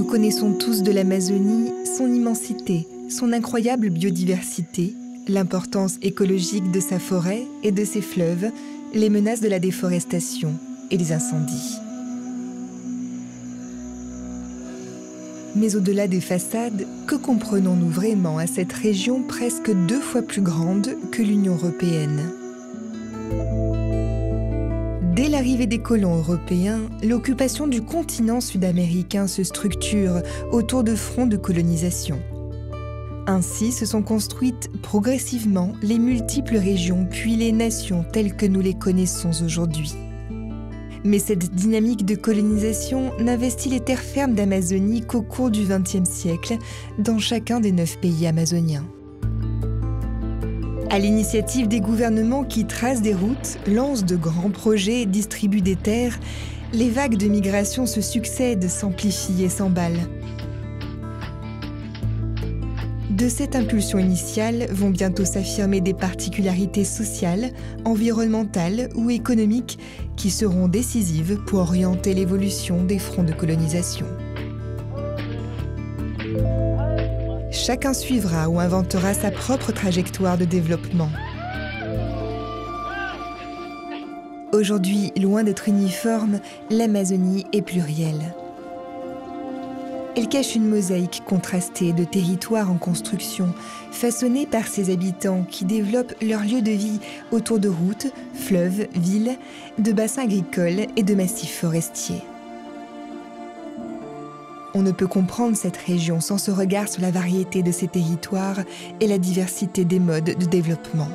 connaissons tous de l'Amazonie son immensité, son incroyable biodiversité, l'importance écologique de sa forêt et de ses fleuves, les menaces de la déforestation et des incendies. Mais au-delà des façades, que comprenons-nous vraiment à cette région presque 2 fois plus grande que l'Union européenne ? Dès l'arrivée des colons européens, l'occupation du continent sud-américain se structure autour de fronts de colonisation. Ainsi se sont construites progressivement les multiples régions puis les nations telles que nous les connaissons aujourd'hui. Mais cette dynamique de colonisation n'investit les terres fermes d'Amazonie qu'au cours du XXe siècle dans chacun des 9 pays amazoniens. À l'initiative des gouvernements qui tracent des routes, lancent de grands projets, distribuent des terres, les vagues de migration se succèdent, s'amplifient et s'emballent. De cette impulsion initiale vont bientôt s'affirmer des particularités sociales, environnementales ou économiques qui seront décisives pour orienter l'évolution des fronts de colonisation. Chacun suivra ou inventera sa propre trajectoire de développement. Aujourd'hui, loin d'être uniforme, l'Amazonie est plurielle. Elle cache une mosaïque contrastée de territoires en construction, façonnés par ses habitants qui développent leur lieu de vie autour de routes, fleuves, villes, de bassins agricoles et de massifs forestiers. On ne peut comprendre cette région sans ce regard sur la variété de ses territoires et la diversité des modes de développement.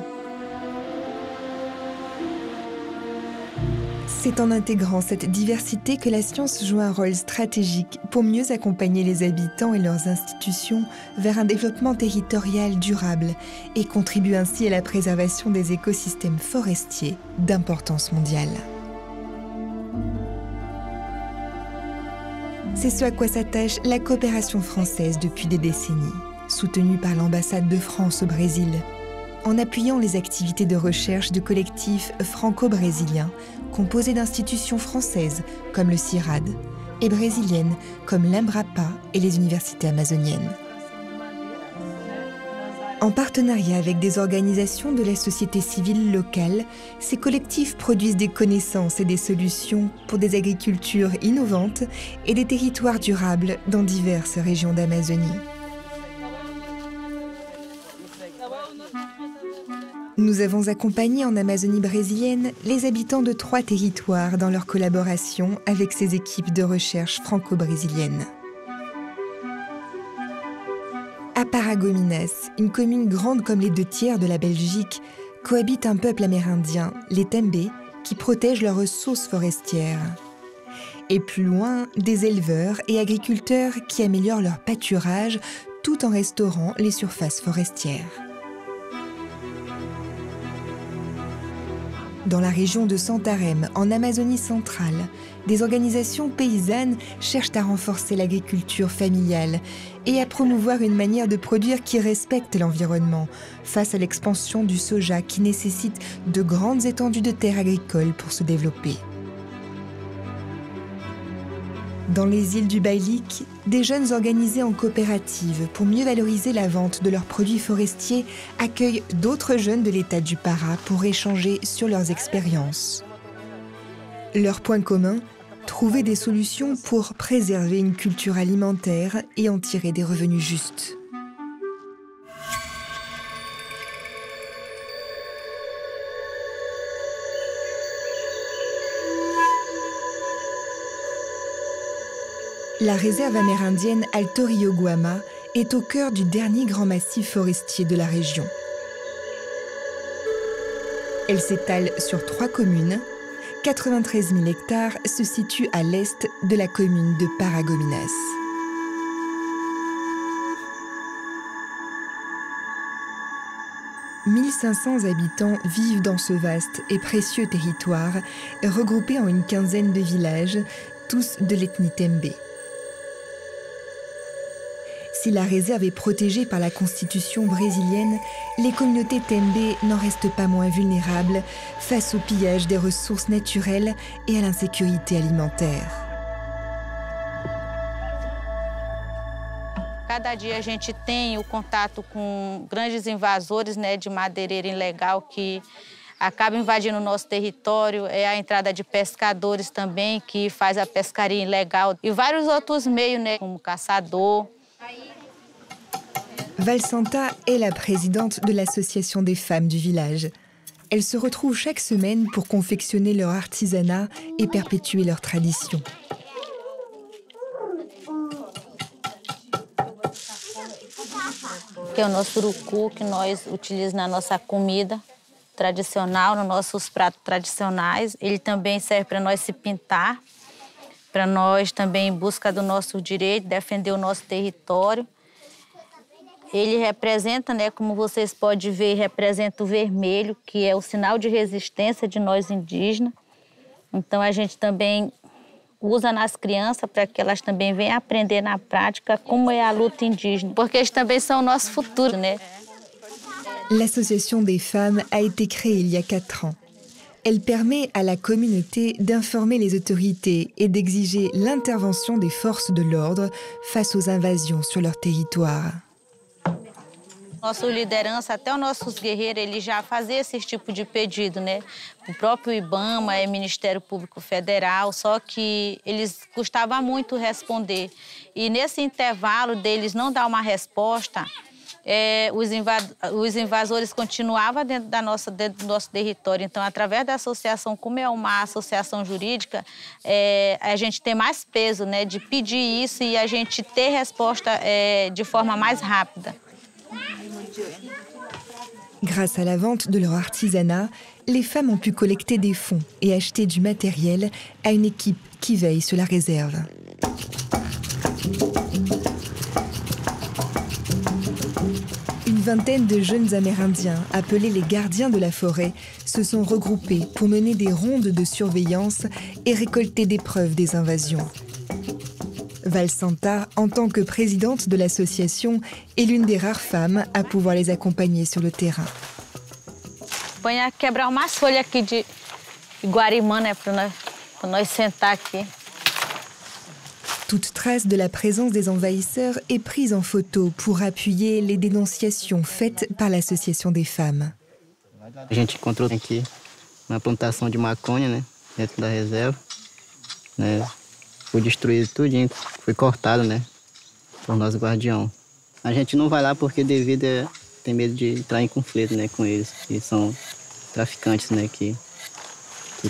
C'est en intégrant cette diversité que la science joue un rôle stratégique pour mieux accompagner les habitants et leurs institutions vers un développement territorial durable et contribue ainsi à la préservation des écosystèmes forestiers d'importance mondiale. C'est ce à quoi s'attache la coopération française depuis des décennies, soutenue par l'ambassade de France au Brésil, en appuyant les activités de recherche de collectifs franco-brésiliens composés d'institutions françaises comme le CIRAD et brésiliennes comme l'Embrapa et les universités amazoniennes. En partenariat avec des organisations de la société civile locale, ces collectifs produisent des connaissances et des solutions pour des agricultures innovantes et des territoires durables dans diverses régions d'Amazonie. Nous avons accompagné en Amazonie brésilienne les habitants de 3 territoires dans leur collaboration avec ces équipes de recherche franco-brésiliennes. À Paragominas, une commune grande comme les 2 tiers de la Belgique, cohabite un peuple amérindien, les Tembe, qui protègent leurs ressources forestières. Et plus loin, des éleveurs et agriculteurs qui améliorent leur pâturage tout en restaurant les surfaces forestières. Dans la région de Santarém, en Amazonie centrale, des organisations paysannes cherchent à renforcer l'agriculture familiale et à promouvoir une manière de produire qui respecte l'environnement face à l'expansion du soja qui nécessite de grandes étendues de terres agricoles pour se développer. Dans les îles du Baïlik, des jeunes organisés en coopérative pour mieux valoriser la vente de leurs produits forestiers accueillent d'autres jeunes de l'État du Pará pour échanger sur leurs expériences. Leur point commun, trouver des solutions pour préserver une culture alimentaire et en tirer des revenus justes. La réserve amérindienne Alto Rio Guama est au cœur du dernier grand massif forestier de la région. Elle s'étale sur 3 communes. 93 000 hectares se situent à l'est de la commune de Paragominas. « 1500 habitants vivent dans ce vaste et précieux territoire, regroupés en une quinzaine de villages, tous de l'ethnie Tembe. Si la réserve est protégée par la constitution brésilienne, les communautés Tembe n'en restent pas moins vulnérables face au pillage des ressources naturelles et à l'insécurité alimentaire. cada dia a gente tem o contato com grandes invasores, né, de madeireira ilegal que acaba invadindo o nosso território, a entrada de pescadores também, que faz a pescaria ilegal, e vários outros meios, né, como caçador. Valsanta est la présidente de l'association des femmes du village. Elles se retrouvent chaque semaine pour confectionner leur artisanat et perpétuer leur tradition. Que é o nosso urucu que nós utilizamos na nossa comida tradicional, nos nossos pratos tradicionais. Ele também serve para nós se pintar, para nós também em busca do nosso direito, defender o nosso território. Ele representa, né, como vocês podem ver, representa o vermelho, que é o sinal de resistência de nós indígenas. Então a gente também usa nas crianças para que elas também venham aprender na prática como é a luta indígena, porque eles também são o nosso futuro, né? L'Association des femmes a été créée il y a 4 ans. Elle permet à la communauté d'informer les autorités et d'exiger l'intervention des forces de l'ordre face aux invasions sur leur territoire. Nossa liderança, até os nossos guerreiros, eles já faziam esse tipo de pedido, né? O próprio IBAMA, Ministério Público Federal, só que eles custavam muito responder. E nesse intervalo deles não dar uma resposta, os invasores continuavam dentro do nosso território. Então, através da associação, como é uma associação jurídica, a gente tem mais peso, né, de pedir isso e a gente ter resposta de forma mais rápida. Grâce à la vente de leur artisanat, les femmes ont pu collecter des fonds et acheter du matériel à une équipe qui veille sur la réserve. Une vingtaine de jeunes Amérindiens, appelés les gardiens de la forêt, se sont regroupés pour mener des rondes de surveillance et récolter des preuves des invasions. Valsanta, en tant que présidente de l'association, est l'une des rares femmes à pouvoir les accompagner sur le terrain. Põe a quebrar umas folhas aqui de guarimã, né, para nós sentar aqui. Toute trace de la présence des envahisseurs est prise en photo pour appuyer les dénonciations faites par l'association des femmes. A gente encontrou aqui uma plantação de maconha, né, dentro da reserva, né. Foi destruído tudinho, foi cortado, né, por nosso guardião. A gente não vai lá porque tem medo de entrar em conflito, né, com eles, que são traficantes, né, que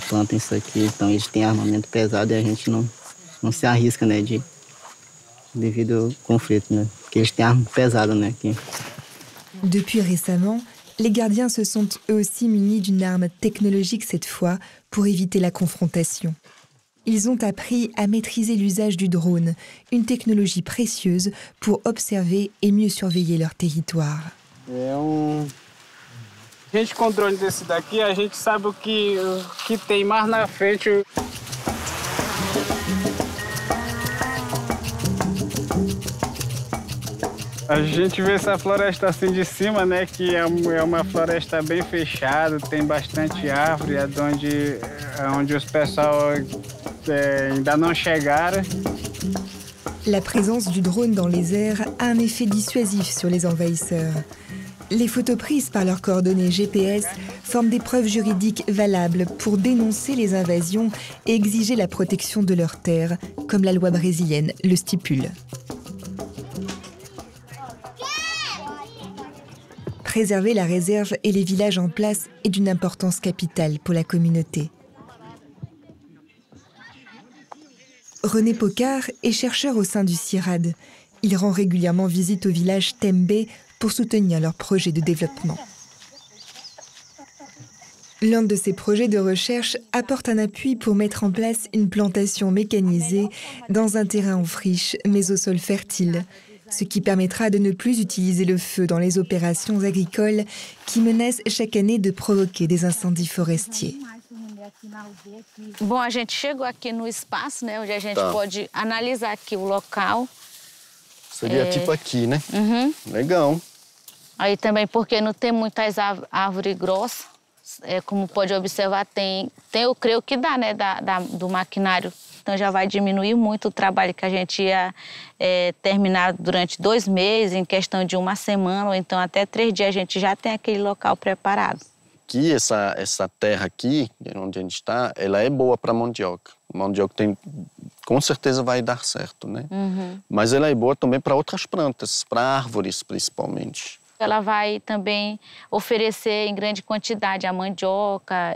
plantam isso aqui, então eles têm armamento pesado e a gente não se arrisca, né, devido ao conflito, né, porque eles têm arma pesada, né, aqui. Depuis récemment, les gardiens se sont eux aussi munis d'une arme technologique cette fois pour éviter la confrontation. Ils ont appris à maîtriser l'usage du drone, une technologie précieuse pour observer et mieux surveiller leur territoire. A gente controle desse daqui, a gente sabe o que tem mais na frente. A gente vê essa floresta assim de cima, né, que é uma floresta bem fechada, tem bastante árvore, onde os pessoal ainda não chegaram. La présence du drone dans les airs a un effet dissuasif sur les envahisseurs. Les photos prises par leurs coordonnées GPS forment des preuves juridiques valables pour dénoncer les invasions et exiger la protection de leurs terres, comme la loi brésilienne le stipule. Préserver la réserve et les villages en place est d'une importance capitale pour la communauté. René Pocard est chercheur au sein du CIRAD. Il rend régulièrement visite au village Tembe pour soutenir leurs projets de développement. L'un de ces projets de recherche apporte un appui pour mettre en place une plantation mécanisée dans un terrain en friche mais au sol fertile, ce qui permettra de ne plus utiliser le feu dans les opérations agricoles qui menacent chaque année de provoquer des incendies forestiers. Bom, a gente chegou aqui no espaço, né, onde a gente pode analisar aqui o local. Seria tipo aqui, né? Uhum. Legal. Aí também porque não tem muitas árvores grossas, como pode observar, tem eu creio que dá, né, do maquinário então já vai diminuir muito o trabalho que a gente ia terminar durante 2 meses, em questão de 1 semana, ou então até 3 dias a gente já tem aquele local preparado. Que essa terra aqui, onde a gente está, ela é boa para mandioca. Mandioca com certeza vai dar certo, né? Mas ela é boa também para outras plantas, para árvores principalmente. Ela vai também oferecer em grande quantidade a mandioca,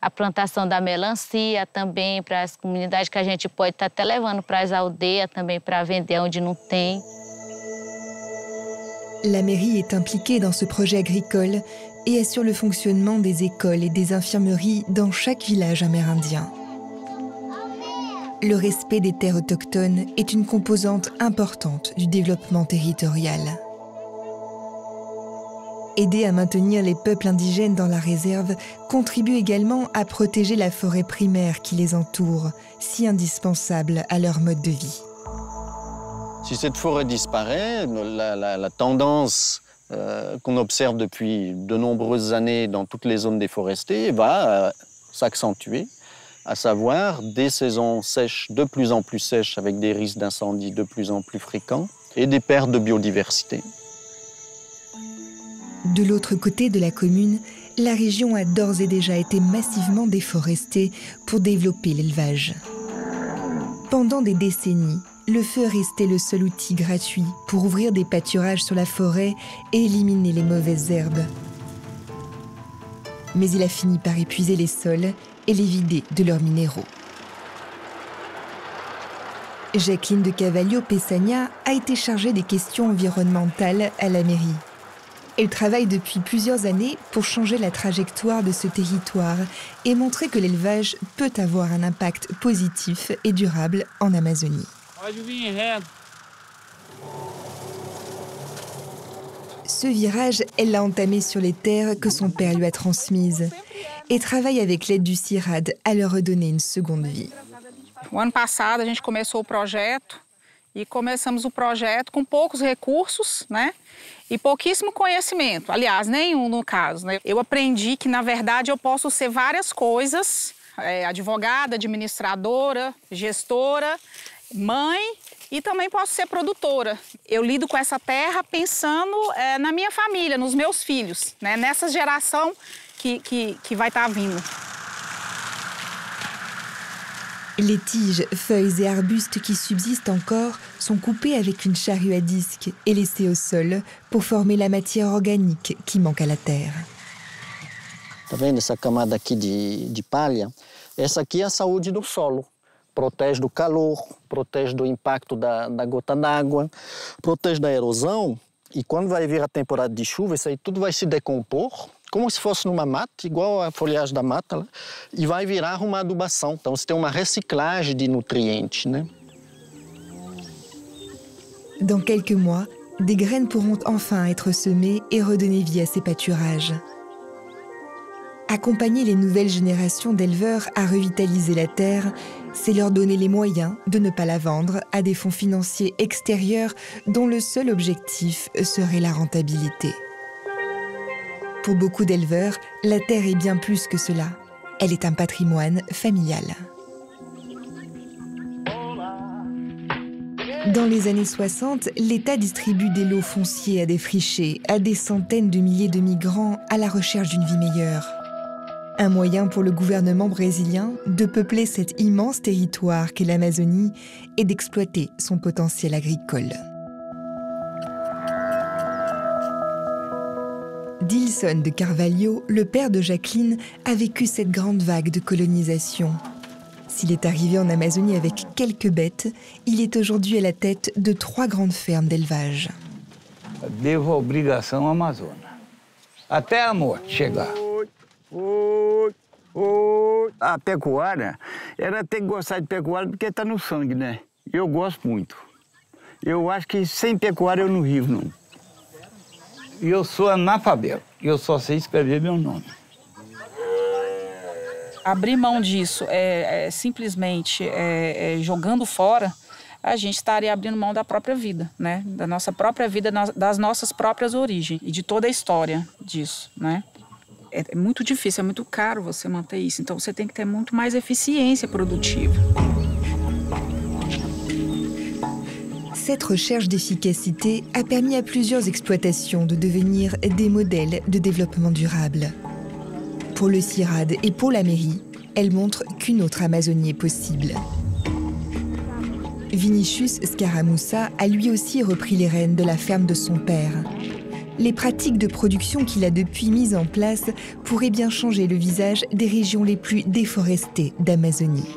a plantação da melancia também para as comunidades, que a gente pode estar até levando para as aldeias também para vender onde não tem. La mairie est impliquée dans ce projet agricole et assure le fonctionnement des écoles et des infirmeries dans chaque village amérindien. Le respect des terres autochtones est une composante importante du développement territorial. Aider à maintenir les peuples indigènes dans la réserve contribue également à protéger la forêt primaire qui les entoure, si indispensable à leur mode de vie. Si cette forêt disparaît, la tendance qu'on observe depuis de nombreuses années dans toutes les zones déforestées va s'accentuer, à savoir des saisons sèches, de plus en plus sèches, avec des risques d'incendie de plus en plus fréquents et des pertes de biodiversité. De l'autre côté de la commune, la région a d'ores et déjà été massivement déforestée pour développer l'élevage. Pendant des décennies, le feu restait le seul outil gratuit pour ouvrir des pâturages sur la forêt et éliminer les mauvaises herbes. Mais il a fini par épuiser les sols et les vider de leurs minéraux. Jacqueline de Cavallo-Pessagna a été chargée des questions environnementales à la mairie. Elle travaille depuis plusieurs années pour changer la trajectoire de ce territoire et montrer que l'élevage peut avoir un impact positif et durable en Amazonie. Ce virage, elle l'a entamé sur les terres que son père lui a transmises et travaille avec l'aide du CIRAD à leur redonner une seconde vie. O ano passado a gente começou o projeto e começamos o projeto com poucos recursos, né? E pouquíssimo conhecimento, aliás, nenhum no caso, né? Eu aprendi que, na verdade, eu posso ser várias coisas, advogada, administradora, gestora, mãe e também posso ser produtora. Eu lido com essa terra pensando na minha família, nos meus filhos, né? Nessa geração que vai estar vindo. Les tiges, feuilles et arbustes qui subsistent encore sont coupés avec une charrue à disque et laissés au sol pour former la matière organique qui manque à la terre. Tá vendo essa camada aqui de palha? Essa aqui é a saúde do solo. Protege do calor, protege do impacto da gota d'água, protege da erosão. E quando vai vir a temporada de chuva, isso aí tudo vai se decompor, como se fosse numa mata, igual a folhagem da mata, lá, e vai virar uma adubação. Então você tem uma reciclagem de nutrientes, né? Dans quelques mois, des graines pourront enfin être semées et redonner vie à ces pâturages. Accompagner les nouvelles générations d'éleveurs à revitaliser la terre, c'est leur donner les moyens de ne pas la vendre à des fonds financiers extérieurs dont le seul objectif serait la rentabilité. Pour beaucoup d'éleveurs, la terre est bien plus que cela. Elle est un patrimoine familial. Dans les années 60, l'État distribue des lots fonciers à des frichés, à des centaines de milliers de migrants à la recherche d'une vie meilleure. Un moyen pour le gouvernement brésilien de peupler cet immense territoire qu'est l'Amazonie et d'exploiter son potentiel agricole. Dilson de Carvalho, le père de Jacqueline, a vécu cette grande vague de colonisation. S'il est arrivé en Amazonie avec quelques bêtes, il est aujourd'hui à la tête de 3 grandes fermes d'élevage. Devo a obrigação à Amazônia. Até a morte chegar. A pecuária, ela tem que gostar de pecuária porque está no sangue, né? Eu gosto muito. Eu acho que sem pecuária eu não vivo, não. E eu sou analfabeto, eu só sei escrever meu nome. Abrir mão disso simplesmente jogando fora, a gente estaria abrindo mão da própria vida, né? Da nossa própria vida, das nossas próprias origens e de toda a história disso, né? É muito difícil, é muito caro você manter isso. Então você tem que ter muito mais eficiência produtiva. Cette recherche d'efficacité a permis à plusieurs exploitations de devenir des modèles de développement durable. Pour le CIRAD et pour la mairie, elle montre qu'une autre Amazonie est possible. Vinicius Scaramoussa a lui aussi repris les rênes de la ferme de son père. Les pratiques de production qu'il a depuis mises en place pourraient bien changer le visage des régions les plus déforestées d'Amazonie.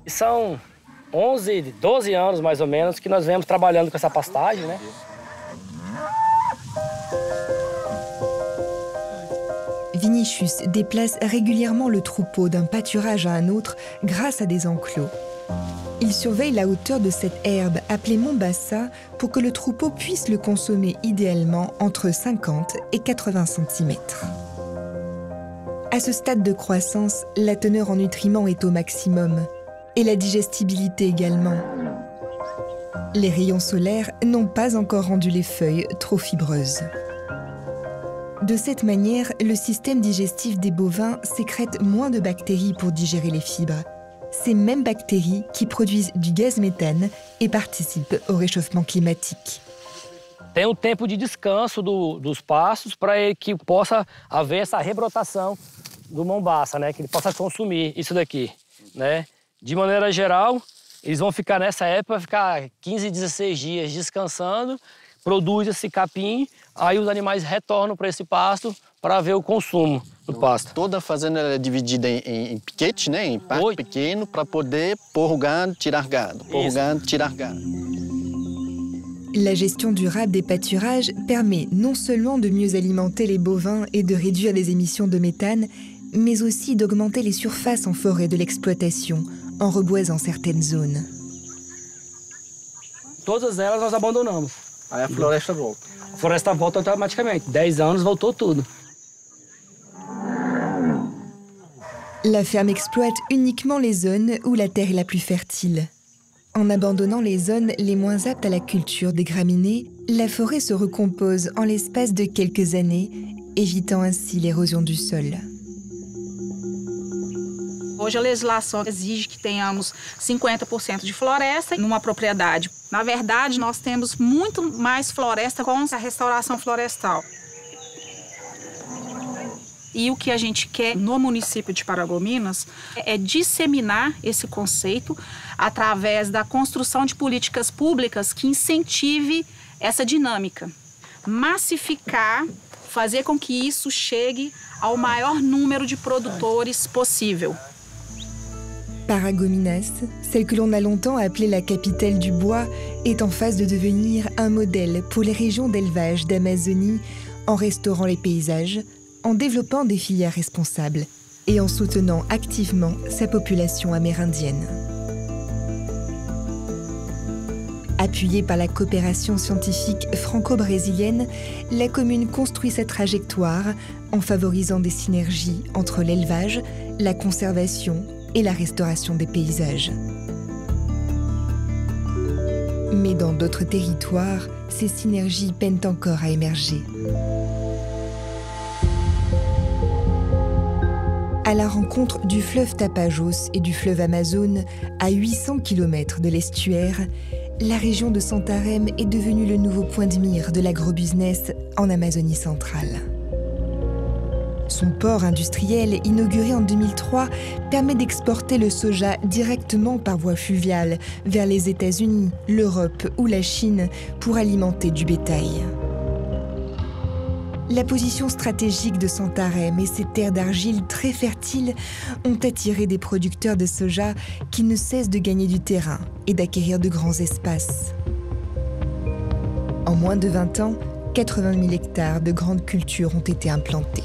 São 11, 12 anos mais ou menos que nós vemos trabalhando com essa pastagem, né? Vinicius déplace régulièrement le troupeau d'un pâturage à un autre grâce à des enclos. Il surveille la hauteur de cette herbe appelée Mombasa pour que le troupeau puisse le consommer idéalement entre 50 et 80 cm. À ce stade de croissance, la teneur en nutriments est au maximum et la digestibilité également. Les rayons solaires n'ont pas encore rendu les feuilles trop fibreuses. De cette manière, le système digestif des bovins sécrète moins de bactéries pour digérer les fibres. Ces mêmes bactéries qui produisent du gaz méthane et participent au réchauffement climatique. Tem tempo de descanso dos pastos para que possa haver essa rebrotação do Mombasa, né? Que ele possa consumir isso daqui, né? De maneira geral, eles vão ficar nessa época, ficar 15, 16 dias descansando, produz esse capim, aí os animais retornam para esse pasto para ver o consumo do pasto. Toda a fazenda é dividida em piquetes, né? Em parque pequeno, para poder pôr o gado, tirar gado, pôr o gado, tirar gado. La gestion durable des pâturages permet non seulement de mieux alimenter les bovins et de réduire les émissions de méthane, mais aussi d'augmenter les surfaces en forêt de l'exploitation, en reboisant certaines zones. Todas elas nós abandonamos. Aí a floresta volta. A floresta volta automaticamente. 10 anos voltou tudo. La ferme exploite uniquement les zones où la terre est la plus fertile. En abandonnant les zones les moins aptes à la culture des graminées, la forêt se recompose en l'espace de quelques années, évitant ainsi l'érosion du sol. Hoje a legislação exige que tenhamos 50% de floresta numa propriedade. Na verdade, nós temos muito mais floresta com a restauração florestal. E o que a gente quer no município de Paragominas é disseminar esse conceito através da construção de políticas públicas que incentive essa dinâmica. Massificar, fazer com que isso chegue ao maior número de produtores possível. Paragominas, celle que l'on a longtemps appelée la capitale du bois, est en phase de devenir un modèle pour les régions d'élevage d'Amazonie en restaurant les paysages, en développant des filières responsables et en soutenant activement sa population amérindienne. Appuyée par la coopération scientifique franco-brésilienne, la commune construit sa trajectoire en favorisant des synergies entre l'élevage, la conservation et la restauration des paysages. Mais dans d'autres territoires, ces synergies peinent encore à émerger. À la rencontre du fleuve Tapajós et du fleuve Amazone, à 800 km de l'estuaire, la région de Santarém est devenue le nouveau point de mire de l'agrobusiness en Amazonie centrale. Son port industriel, inauguré en 2003, permet d'exporter le soja directement par voie fluviale vers les États-Unis, l'Europe ou la Chine pour alimenter du bétail. La position stratégique de Santarém et ses terres d'argile très fertiles ont attiré des producteurs de soja qui ne cessent de gagner du terrain et d'acquérir de grands espaces. En moins de 20 ans, 80 000 hectares de grandes cultures ont été implantés.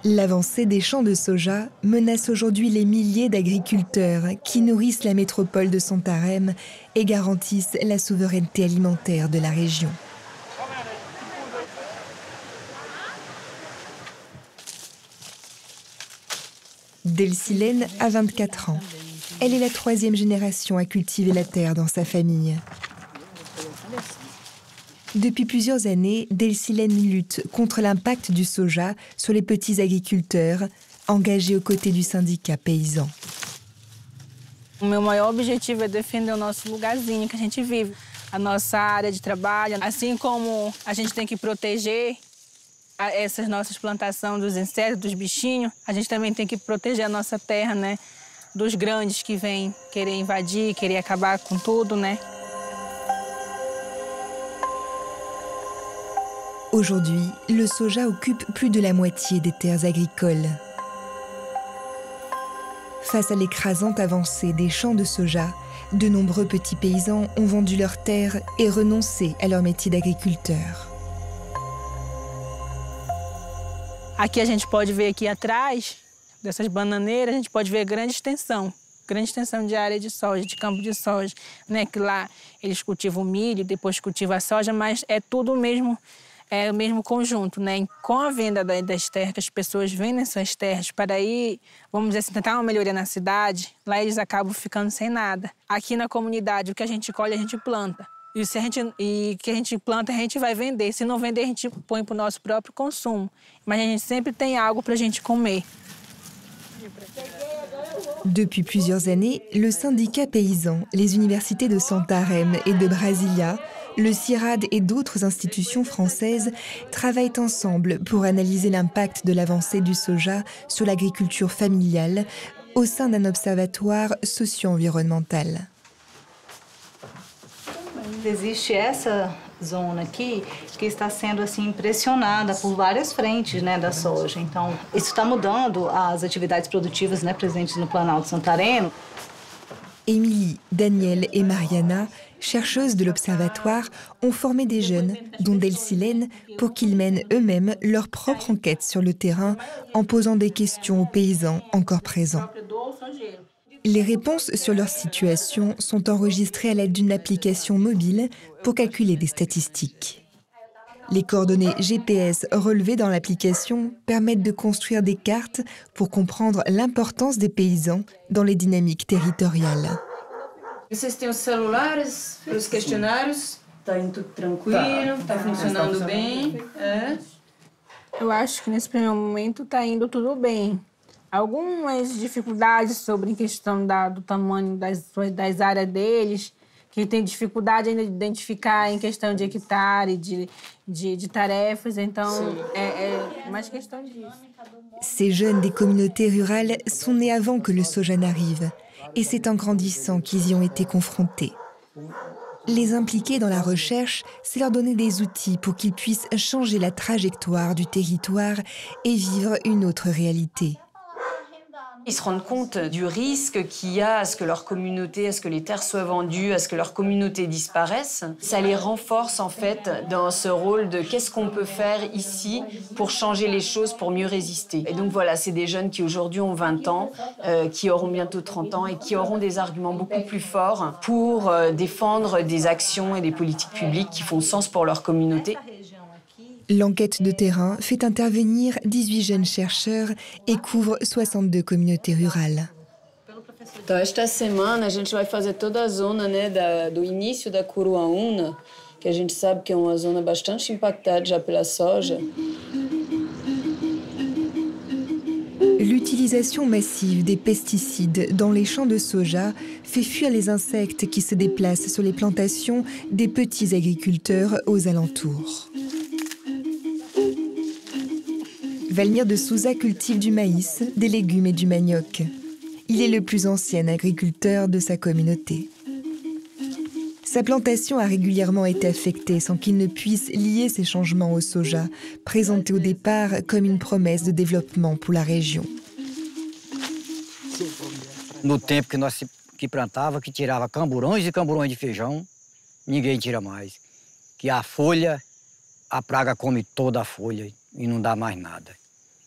L'avancée des champs de soja menace aujourd'hui les milliers d'agriculteurs qui nourrissent la métropole de Santarém et garantissent la souveraineté alimentaire de la région. Delcilène a 24 ans. Elle est la 3e génération à cultiver la terre dans sa famille. Depuis plusieurs années, Delcilène lutte contre l'impact du soja sur les petits agriculteurs, engagés aux côtés du syndicat paysan. O meu maior objetivo é defender o nosso lugarzinho que a gente vive, a nossa área de trabalho. Assim como a gente tem que proteger essas nossas plantações dos insetos, dos bichinhos, a gente também tem que proteger a nossa terra, né? Dos grandes que vêm querer invadir, querer acabar com tudo, né? Aujourd'hui, le soja occupe plus de la moitié des terres agricoles. Face à l'écrasante avancée des champs de soja, de nombreux petits paysans ont vendu leurs terres et renoncé à leur métier d'agriculteur. Aqui a gente pode ver aqui atrás dessas bananeiras, a gente pode ver grande extensão de área de soja, de campo de soja, né? Que lá eles cultivam milho, depois cultivam a soja, mas é tudo o mesmo conjunto, né? Com a venda das terras, que as pessoas vendem suas terras para ir, vamos dizer assim, tentar uma melhoria na cidade, lá eles acabam ficando sem nada. Aqui na comunidade, o que a gente colhe, a gente planta. E o que a gente planta, a gente vai vender. Se não vender, a gente põe para o nosso próprio consumo. Mas a gente sempre tem algo para a gente comer. Depuis plusieurs années, le syndicat paysan, les universités de Santarém et de Brasilia, le CIRAD et d'autres institutions françaises travaillent ensemble pour analyser l'impact de l'avancée du soja sur l'agriculture familiale au sein d'un observatoire socio-environnemental. Existe essa zona aqui que está sendo assim pressionada por várias frentes, né, da soja. Então, isso está mudando as atividades produtivas, né, presentes no Planalto Santareno. Émilie, Danielle et Mariana, chercheuses de l'Observatoire, ont formé des jeunes, dont Delcilène, pour qu'ils mènent eux-mêmes leur propre enquête sur le terrain en posant des questions aux paysans encore présents. Les réponses sur leur situation sont enregistrées à l'aide d'une application mobile pour calculer des statistiques. Les coordonnées GPS relevées dans l'application permettent de construire des cartes pour comprendre l'importance des paysans dans les dynamiques territoriales. Vocês têm os celulares para os questionários? Tá indo tudo tranquilo? Tá funcionando bem? É? Eu acho que nesse primeiro momento está indo tudo bem. Algumas dificuldades sobre a questão do tamanho das áreas deles, que tem dificuldade ainda de identificar em questão de hectare, de tarefas, então é mais questão disso. Ces jeunes des communautés rurales sont nés avant que le soja n'arrive, et c'est en grandissant qu'ils y ont été confrontés. Les impliquer dans la recherche, c'est leur donner des outils pour qu'ils puissent changer la trajectoire du territoire et vivre une autre réalité. Ils se rendent compte du risque qu'il y a à ce que leur communauté, à ce que les terres soient vendues, à ce que leur communauté disparaisse. Ça les renforce en fait dans ce rôle de qu'est-ce qu'on peut faire ici pour changer les choses, pour mieux résister. Et donc voilà, c'est des jeunes qui aujourd'hui ont 20 ans, qui auront bientôt 30 ans et qui auront des arguments beaucoup plus forts pour défendre des actions et des politiques publiques qui font sens pour leur communauté. L'enquête de terrain fait intervenir 18 jeunes chercheurs et couvre 62 communautés rurales. Então, esta semana a gente vai fazer toda a zona, né, do início da Curuaúna, que a gente sabe que é uma zona bastante impactada já pela soja. L'utilisation massive des pesticides dans les champs de soja fait fuir les insectes qui se déplacent sur les plantations des petits agriculteurs aux alentours. Valmir de Souza cultive du maïs, des légumes et du manioc. Il est le plus ancien agriculteur de sa communauté. Sa plantation a régulièrement été affectée sans qu'il ne puisse lier ces changements au soja, présenté au départ comme une promesse de développement pour la région. No tempo que nós plantava, que tirava camburões e camburões de feijão, ninguém tira mais. Que a folha, a praga come toda a folha e não dá mais nada.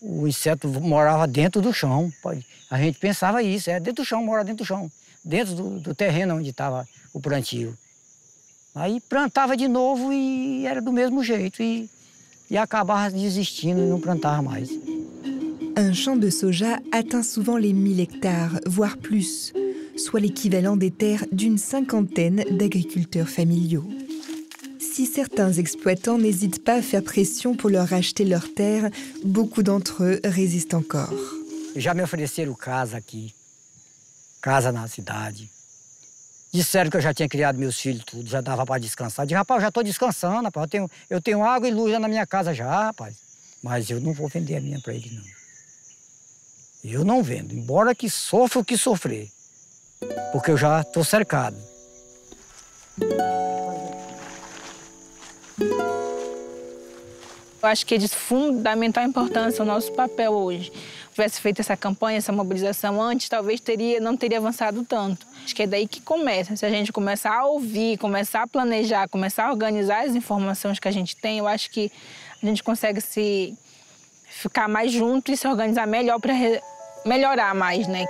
O inseto morava dentro do chão. A gente pensava isso, dentro do chão, mora dentro do chão, dentro do terreno onde estava o plantio. Aí plantava de novo e era do mesmo jeito e acabava desistindo e não plantava mais. Un champ de soja atteint souvent les 1000 hectares, voire plus, soit l'équivalent des terres d'une cinquantaine d'agriculteurs familiaux. Si certains exploitants n'hésitent pas à faire pression pour leur racheter leurs terres, beaucoup d'entre eux résistent encore. Já me ofereceram casa aqui. casa na cidade. Disseram que eu já tinha criado meus filhos tudo, já dava para descansar. Eu disse, rapaz, eu já estou descansando, rapaz. Eu tenho água e luz na minha casa já, rapaz. Mas eu não vou vender a minha para ele, não. Eu não vendo, embora que sofra o que sofrer. Porque eu já estou cercado. Eu acho que é de fundamental importância o nosso papel hoje. Se tivesse feito essa campanha, essa mobilização antes, talvez não teria avançado tanto. Acho que é daí que começa. Se a gente começar a ouvir, começar a planejar, começar a organizar as informações que a gente tem, eu acho que a gente consegue ficar mais junto e se organizar melhor para melhorar mais, né?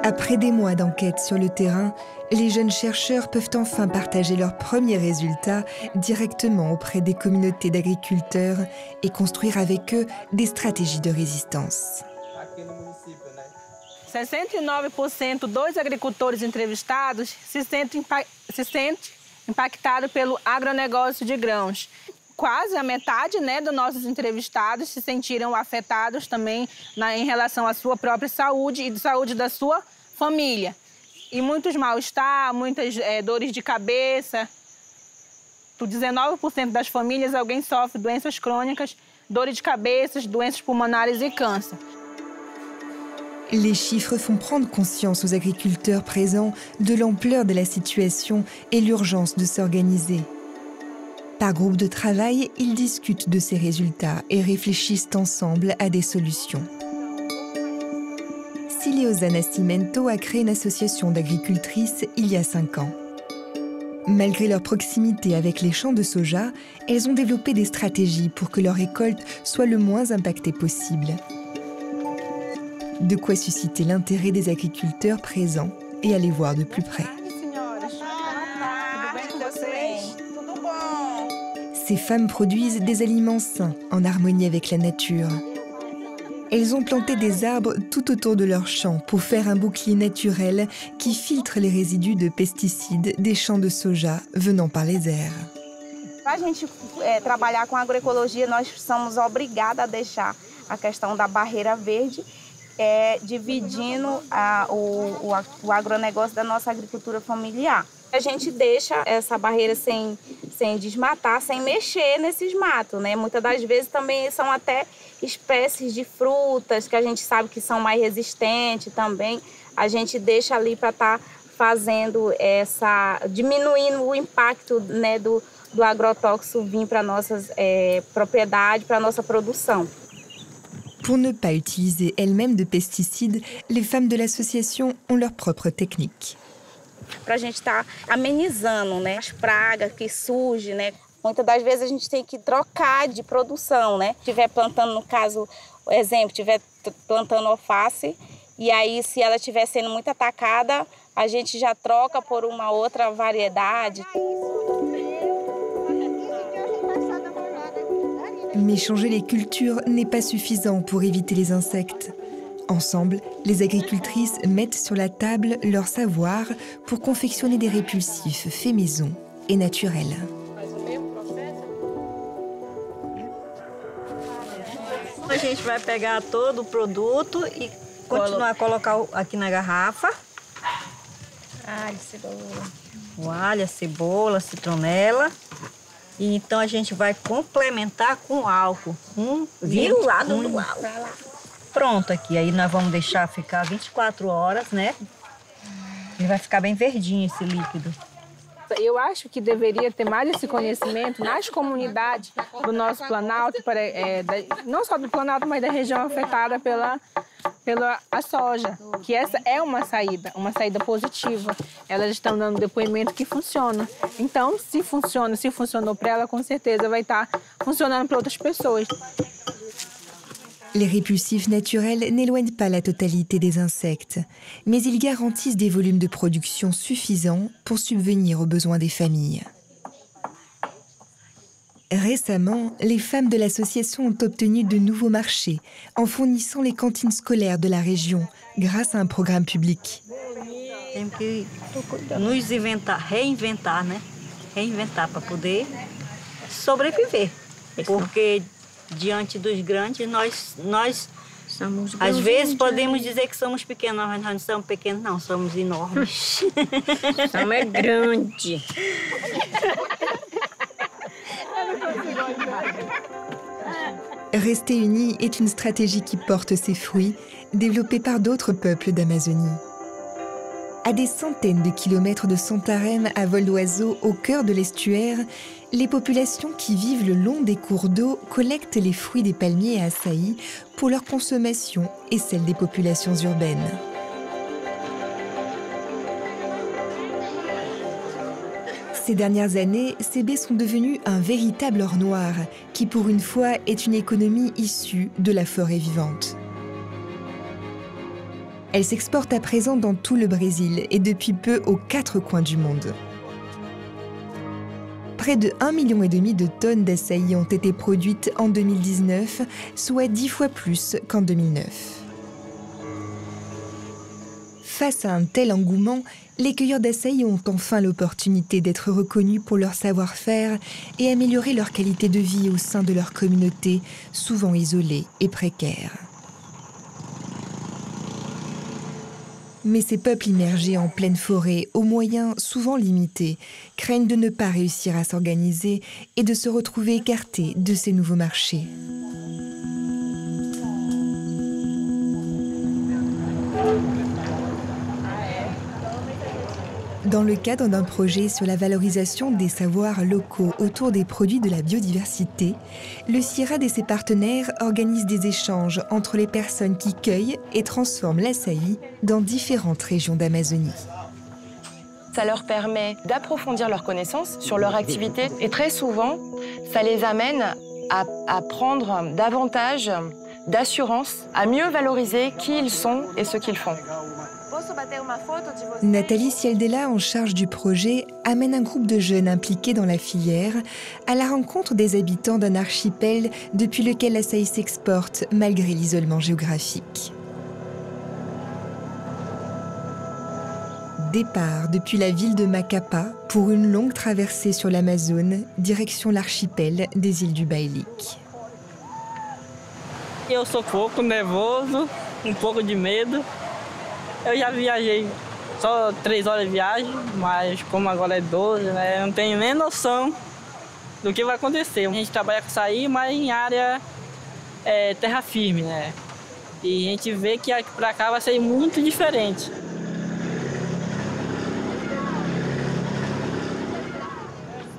Après des mois d'enquête sur le terrain, les jeunes chercheurs peuvent enfin partager leurs premiers résultats directement auprès des communautés d'agriculteurs et construire avec eux des stratégies de résistance. 69% dos agricultores entrevistados se sentem impactados pelo agronegócio de grãos. Quase a metade, né, dos nossos entrevistados se sentiram afetados também em relação à sua própria saúde e de saúde da sua família. E muitos mal-estar, muitas dores de cabeça. Por 19% das famílias, alguém sofre doenças crônicas, dores de cabeça, doenças pulmonares e câncer. Les chiffres font prendre conscience aux agriculteurs présents de l'ampleur de la situation et l'urgence de s'organiser. Par groupe de travail, ils discutent de ces résultats et réfléchissent ensemble à des solutions. Siliosa Nascimento a créé une association d'agricultrices il y a 5 ans. Malgré leur proximité avec les champs de soja, elles ont développé des stratégies pour que leur récolte soit le moins impactée possible. De quoi susciter l'intérêt des agriculteurs présents et aller voir de plus près. Ces femmes produisent des aliments sains, en harmonie avec la nature. Elles ont planté des arbres tout autour de leurs champs pour faire un bouclier naturel qui filtre les résidus de pesticides des champs de soja venant par les airs. Para a gente trabalhar com agroecologia, nós somos obrigadas a deixar a questão da barreira verde, dividindo o agronegócio da nossa agricultura familiar. A gente deixa essa barreira sem desmatar, sem mexer nesses matos, né? Muitas das vezes também são até espécies de frutas que a gente sabe que são mais resistentes também. A gente deixa ali para estar fazendo diminuindo o impacto, né, do agrotóxico vir para nossas propriedades, para nossa produção. Pour ne pas utiliser elles-mêmes de pesticides, les femmes de l'association ont leur propre technique. Para a gente estar amenizando, né, as pragas que surgem, né? Muitas das vezes a gente tem que trocar de produção, né? Se estiver plantando, no caso, exemplo, estiver plantando alface, e aí se ela estiver sendo muito atacada, a gente já troca por uma outra variedade. Mais changer les cultures n'est pas suffisant pour éviter les insectes. Ensemble, les agricultrices mettent sur la table leur savoir pour confectionner des répulsifs faits maison et naturels. A gente vai pegar todo o produto e continuar a colocar aqui na garrafa. Alho, cebola. O alho, a cebola, a citronela. E então a gente vai complementar com álcool. Vira o lado do álcool. Pronto aqui. Aí nós vamos deixar ficar 24 horas, né? Ele vai ficar bem verdinho esse líquido. Eu acho que deveria ter mais esse conhecimento nas comunidades do nosso Planalto, não só do Planalto, mas da região afetada pela soja, que essa é uma saída positiva. Elas estão dando depoimento que funciona. Então, se funcionou para ela, com certeza vai estar funcionando para outras pessoas. Les répulsifs naturels n'éloignent pas la totalité des insectes, mais ils garantissent des volumes de production suffisants pour subvenir aux besoins des familles. Récemment, les femmes de l'association ont obtenu de nouveaux marchés en fournissant les cantines scolaires de la région grâce à un programme public. Temos que nos reinventar, né? Reinventar para poder sobreviver. Porque diante dos grandes, nós somos às vezes podemos dizer que somos pequenos, mas nós não somos pequenos, não, somos enormes. Somos é grande. Rester unis est une stratégie qui porte ses fruits, développée par d'autres peuples d'Amazonie. À des centaines de kilomètres de Santarém, à vol d'oiseau, au cœur de l'estuaire, les populations qui vivent le long des cours d'eau collectent les fruits des palmiers à açaï pour leur consommation et celle des populations urbaines. Ces dernières années, ces baies sont devenues un véritable or noir qui, pour une fois, est une économie issue de la forêt vivante. Elles s'exportent à présent dans tout le Brésil et depuis peu aux 4 coins du monde. Près de 1,5 million de tonnes d'açaï ont été produites en 2019, soit 10 fois plus qu'en 2009. Face à un tel engouement, les cueilleurs d'açaï ont enfin l'opportunité d'être reconnus pour leur savoir-faire et améliorer leur qualité de vie au sein de leur communauté, souvent isolée et précaire. Mais ces peuples immergés en pleine forêt, aux moyens souvent limités, craignent de ne pas réussir à s'organiser et de se retrouver écartés de ces nouveaux marchés. Dans le cadre d'un projet sur la valorisation des savoirs locaux autour des produits de la biodiversité, le CIRAD et ses partenaires organisent des échanges entre les personnes qui cueillent et transforment l'açaï dans différentes régions d'Amazonie. Ça leur permet d'approfondir leurs connaissances sur leur activité et très souvent, ça les amène à prendre davantage d'assurance, à mieux valoriser qui ils sont et ce qu'ils font. Nathalie Cialdella, en charge du projet, amène un groupe de jeunes impliqués dans la filière à la rencontre des habitants d'un archipel depuis lequel l'açaï s'exporte malgré l'isolement géographique. Départ depuis la ville de Macapá pour une longue traversée sur l'Amazone, direction l'archipel des îles du Bailique. Eu sou pouco nervoso, pouco de medo. Eu já viajei só 3 horas de viagem, mas como agora é 12, né, eu não tenho nem noção do que vai acontecer. A gente trabalha com açaí, mas em área terra firme, né? E a gente vê que aqui para cá vai ser muito diferente.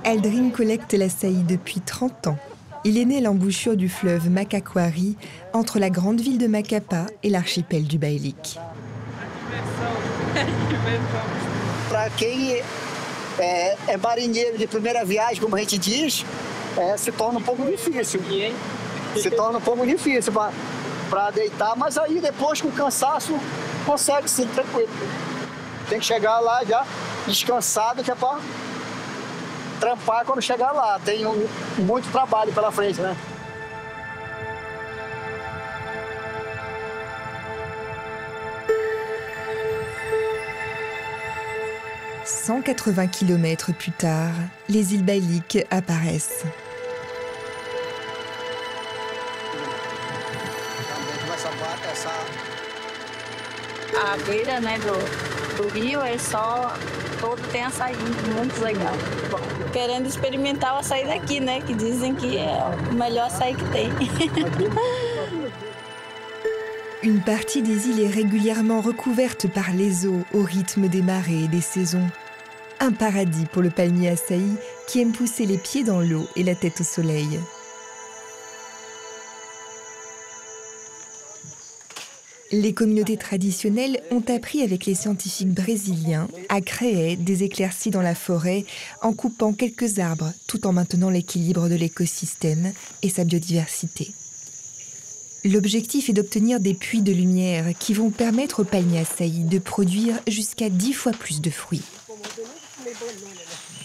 Aldrin collecte l'açaï depuis 30 ans. Il est né à l'embouchure du fleuve Macaquari, entre la grande ville de Macapá et l'archipel du Bailique. Para quem é marinheiro de primeira viagem, como a gente diz, se torna um pouco difícil. Se torna um pouco difícil para deitar, mas aí depois com o cansaço consegue sim, tranquilo. Tem que chegar lá já descansado, que é para trampar quando chegar lá. Tem muito trabalho pela frente, né? 180 km plus tard, les îles Bailique apparaissent. A beira, né, do rio é só todo tem açaí, muito legal. Querendo experimentar o açaí daqui, né, que dizem que é o melhor açaí que tem. Une partie des îles est régulièrement recouverte par les eaux au rythme des marées et des saisons. Un paradis pour le palmier açaï qui aime pousser les pieds dans l'eau et la tête au soleil. Les communautés traditionnelles ont appris avec les scientifiques brésiliens à créer des éclaircies dans la forêt en coupant quelques arbres tout en maintenant l'équilibre de l'écosystème et sa biodiversité. L'objectif est d'obtenir des puits de lumière qui vont permettre au palmier açaï de produire jusqu'à 10 fois plus de fruits.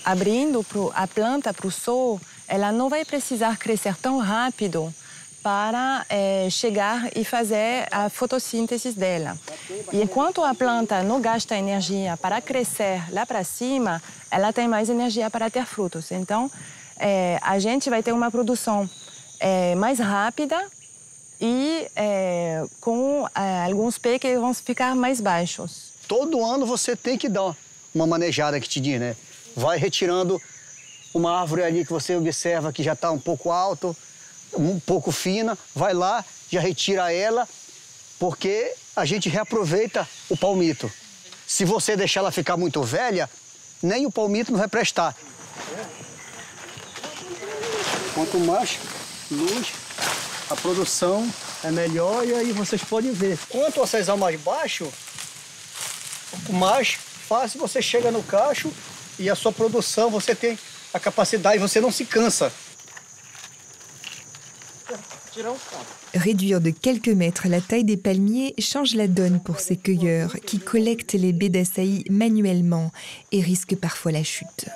Abrindo a planta para o sol, ela não vai precisar crescer tão rápido para chegar e fazer a fotossíntese dela. E enquanto a planta não gasta energia para crescer lá para cima, ela tem mais energia para ter frutos. Então, a gente vai ter uma produção mais rápida e com alguns pés que vão ficar mais baixos. Todo ano você tem que dar uma manejada que te diz, né? Vai retirando uma árvore ali que você observa que já está um pouco alto, um pouco fina, vai lá, já retira ela, porque a gente reaproveita o palmito. Se você deixar ela ficar muito velha, nem o palmito não vai prestar. Quanto mais luz, a produção é melhor e aí vocês podem ver. Quanto a sazão mais baixo, mais fácil você chega no cacho e a sua produção, você tem a capacidade, você não se cansa. Réduire de quelques mètres la taille des palmiers change la donne pour ces cueilleurs qui collectent les baies d'açaï manuellement et risquent parfois la chute.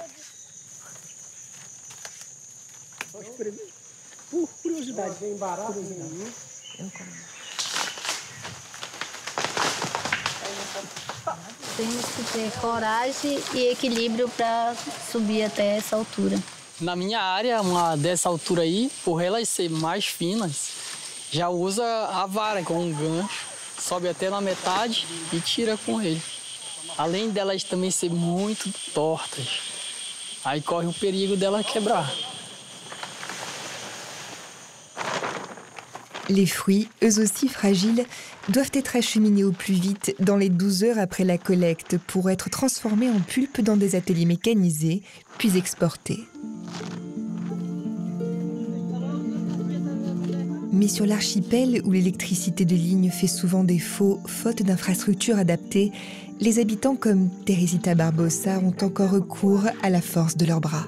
Temos que ter coragem e equilíbrio para subir até essa altura. Na minha área, dessa altura aí, por elas serem mais finas, já usa a vara com um gancho, sobe até na metade e tira com ele. Além delas também ser muito tortas, aí corre o perigo dela quebrar. Les fruits, eux aussi fragiles, doivent être acheminés au plus vite dans les 12 heures après la collecte pour être transformés en pulpe dans des ateliers mécanisés, puis exportés. Mais sur l'archipel, où l'électricité de ligne fait souvent défaut, faute d'infrastructures adaptées, les habitants comme Teresita Barbosa ont encore recours à la force de leurs bras.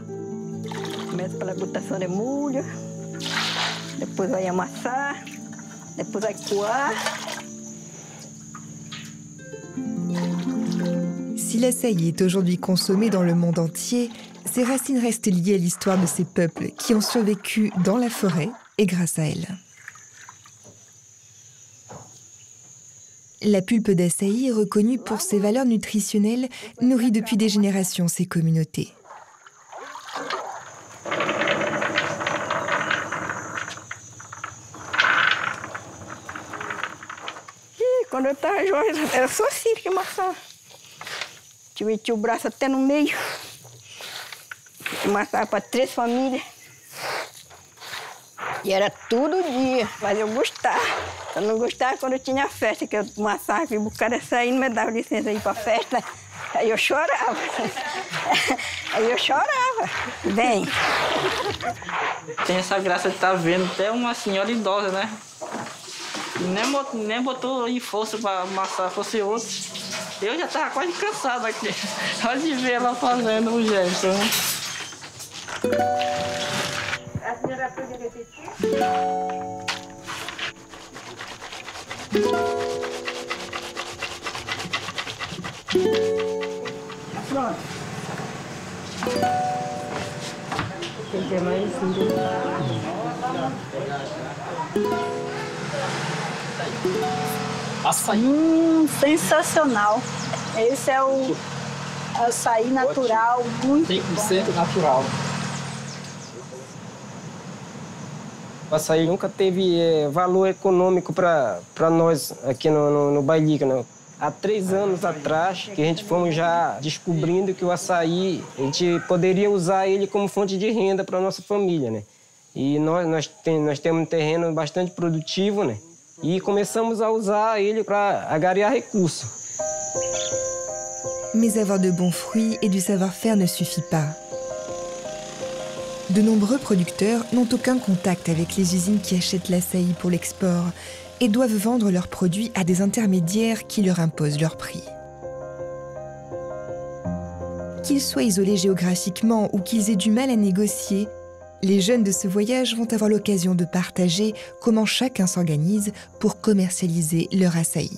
Começa pela botação de molho, depois vai amassar, depois vai coar. Si l'açaï est aujourd'hui consommé dans le monde entier, ses racines restent liées à l'histoire de ces peuples qui ont survécu dans la forêt et grâce à elle. La pulpe d'açaï est reconnue pour ses valeurs nutritionnelles, nourrie depuis des générations ces communautés. Quando eu estava jovem, era só assim que amassava. Metia o braço até no meio. Amassava para 3 famílias. E era todo dia, mas eu gostava. Eu não gostava quando eu tinha festa, que eu amassava, que o cara saía, não me dava licença aí para festa. Aí eu chorava. Aí eu chorava. Bem. Tem essa graça de estar vendo até uma senhora idosa, né? Nem botou em força para amassar, fosse outro. Eu já estava quase cansado aqui. Só de ver ela fazendo o gesto. Né? A senhora pode repetir? Pronto. Tem que mais Açaí. Sensacional. Esse é o açaí natural, muito 100% natural. O açaí nunca teve valor econômico para nós aqui no Bailica, né? Há 3 anos atrás que a gente fomos já descobrindo que o açaí, a gente poderia usar ele como fonte de renda para a nossa família, né? E nós temos um terreno bastante produtivo, né? E começamos a usar ele para agariar recursos. Mais avoir de bons fruits et du savoir-faire ne suffit pas. De nombreux producteurs n'ont aucun contact avec les usines qui achètent l'açaï pour l'export et doivent vendre leurs produits à des intermédiaires qui leur imposent leur prix. Qu'ils soient isolés géographiquement ou qu'ils aient du mal à négocier, les jeunes de ce voyage vont avoir l'occasion de partager comment chacun s'organise pour commercialiser leur açaï.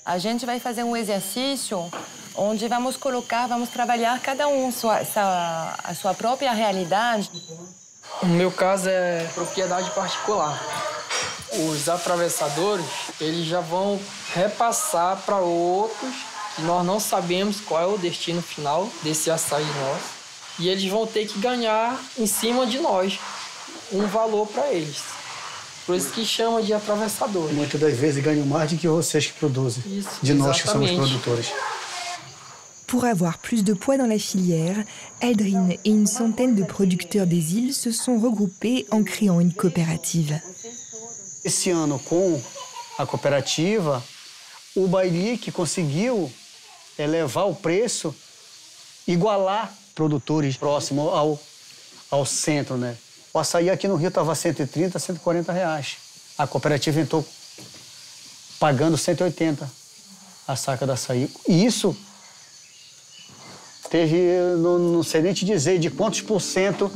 A gente vai fazer exercício onde vamos trabalhar cada a sua própria realidade. No meu caso é propriedade particular. Os atravessadores, eles já vão repassar para outros e nós não sabemos qual é o destino final desse açaí nosso. e eles vão ter que ganhar em cima de nós um valor para eles. Por isso que chama de atravessador. Muitas das vezes ganham mais do que vocês que produzem, de nós que somos produtores. Pour avoir plus de poids dans la filière, Aldrin et une centaine de producteurs des îles se sont regroupés en créant une coopérative. Esse ano, com a cooperativa, o Bailique conseguiu elevar o preço, igualar produtores próximos ao centro, né? O açaí aqui no Rio estava 130, 140 reais. A cooperativa entrou pagando 180 a saca do açaí. E isso teve, não sei nem te dizer de quantos por cento,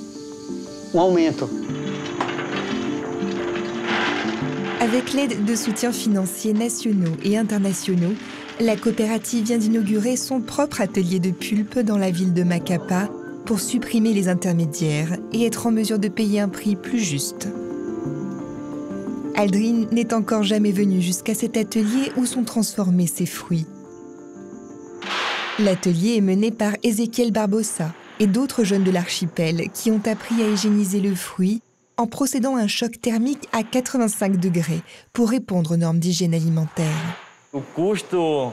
um aumento. Avec l'aide de soutiens financiers nationaux et internationaux, la coopérative vient d'inaugurer son propre atelier de pulpe dans la ville de Macapá pour supprimer les intermédiaires et être en mesure de payer un prix plus juste. Aldrin n'est encore jamais venu jusqu'à cet atelier où sont transformés ses fruits. L'atelier est mené par Ezequiel Barbosa et d'autres jeunes de l'archipel qui ont appris à hygiéniser le fruit en procédant à un choc thermique à 85 degrés pour répondre aux normes d'hygiène alimentaire. O custo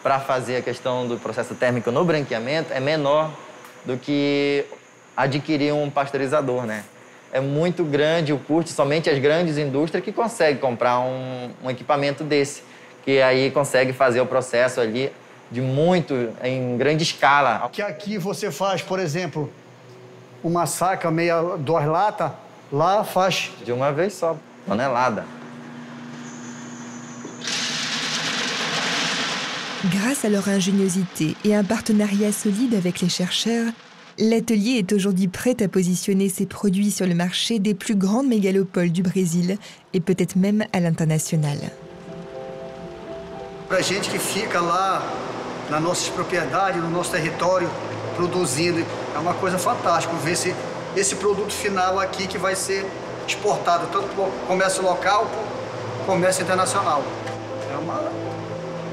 para fazer a questão do processo térmico no branqueamento é menor do que adquirir pasteurizador, né? É muito grande o custo, somente as grandes indústrias que conseguem comprar um equipamento desse, que aí consegue fazer o processo ali em grande escala. Que aqui você faz, por exemplo, uma saca, 2 latas, lá faz... De uma vez só, tonelada. Grâce à leur ingéniosité et un partenariat solide avec les chercheurs, l'atelier est aujourd'hui prêt à positionner ses produits sur le marché des plus grandes mégalopoles du Brésil et peut-être même à l'international. Para a gente que fica lá nas nossas propriedades, no nosso território, produzindo, é uma coisa fantástica ver esse produto final aqui que vai ser exportado tanto para o comércio local quanto para o comércio internacional.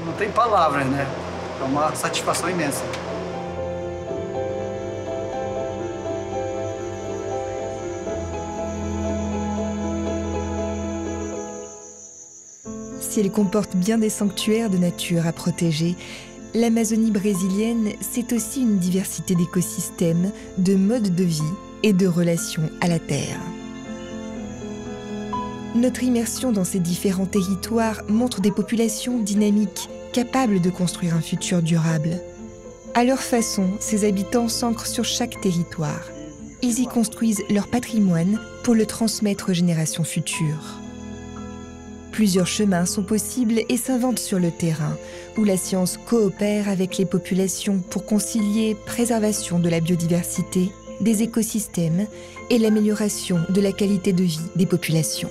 Não tem palavras, né? É uma satisfação imensa. Si elle comporte bien des sanctuaires de nature à protéger, l'Amazonie brésilienne, c'est aussi une diversité d'écosystèmes, de modes de vie et de relations à la terre. Notre immersion dans ces différents territoires montre des populations dynamiques, capables de construire un futur durable. À leur façon, ces habitants s'ancrent sur chaque territoire. Ils y construisent leur patrimoine pour le transmettre aux générations futures. Plusieurs chemins sont possibles et s'inventent sur le terrain, où la science coopère avec les populations pour concilier préservation de la biodiversité, des écosystèmes et l'amélioration de la qualité de vie des populations.